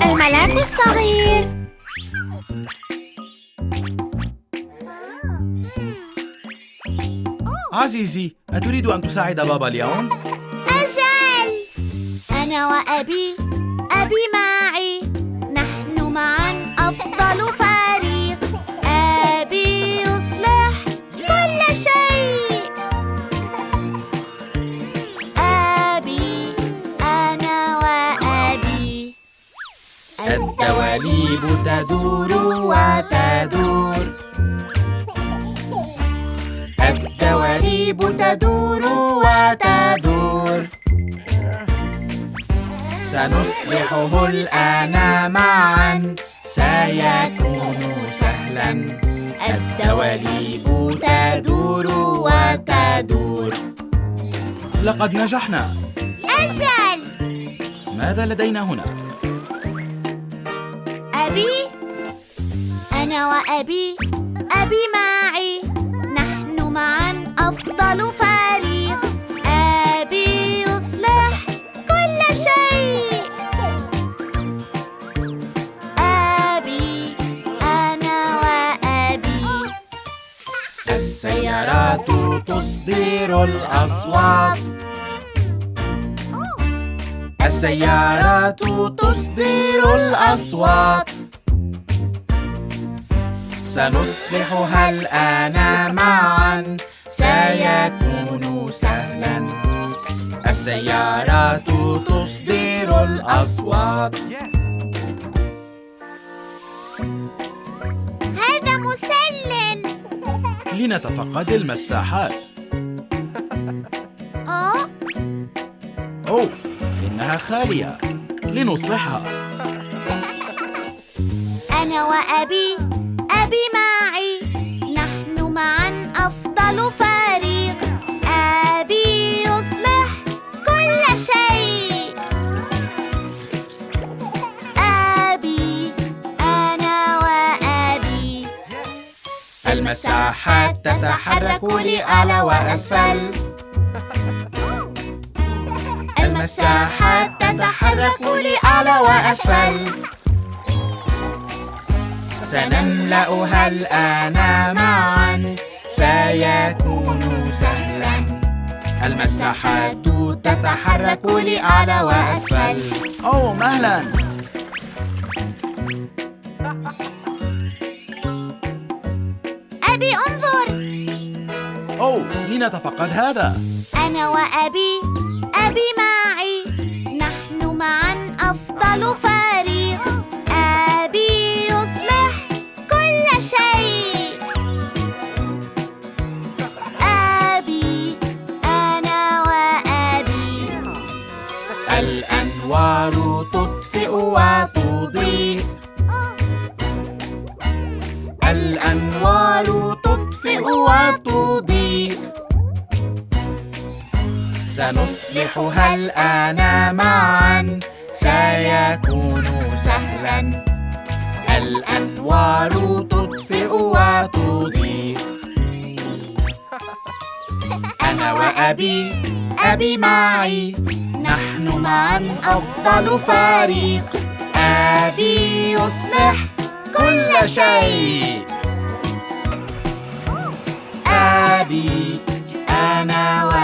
الملاك الصغير. عزيزي، أتريد أن تساعد بابا اليوم؟ أجل، أنا وأبي معي، نحن معا أفضل فريق. أبي يصلح كل شيء. أبي، أنا وأبي. الدواليب تدور وتدور، الدواليب تدور وتدور، سنصلحه الآن معا، سيكون سهلا. الدواليب تدور وتدور. لقد نجحنا. أجل، ماذا لدينا هنا؟ أبي، أنا وأبي معي، نحن معا أفضل فريق. أبي يصلح كل شيء. أبي، أنا وأبي. السيارات تصدر الأصوات، السيارات تصدر الأصوات، سنصلحها الآن معا، سيكون سهلا. السيارات تصدر الأصوات. هذا مسل. لنتفقد المساحات. أوه، إنها خالية. لنصلحها. أنا وأبي معي، نحن معا أفضل فريق. أبي يصلح كل شيء. أبي، أنا وأبي. المساحات تتحرك لأعلى وأسفل، المساحات تتحرك لأعلى وأسفل، سنملأها الآن معا، سيكون سهلا. المساحات تتحرك لأعلى وأسفل. أوه، مهلا. أبي، انظر. أوه، لنتفقد هذا. أنا وأبي معي، نحن معا أفضل فريق. أبي يصلح كل شيء. أبي، أنا وأبي. الأنوار تطفئ وتضيء، الأنوار تطفئ وتضيء، سنصلحها الآن معا، سيكون سهلا. الأنوار تطفئ وتضيء. أنا وأبي معي، نحن معا أفضل فريق. أبي يصلح كل شيء. أبي، أنا وأبي.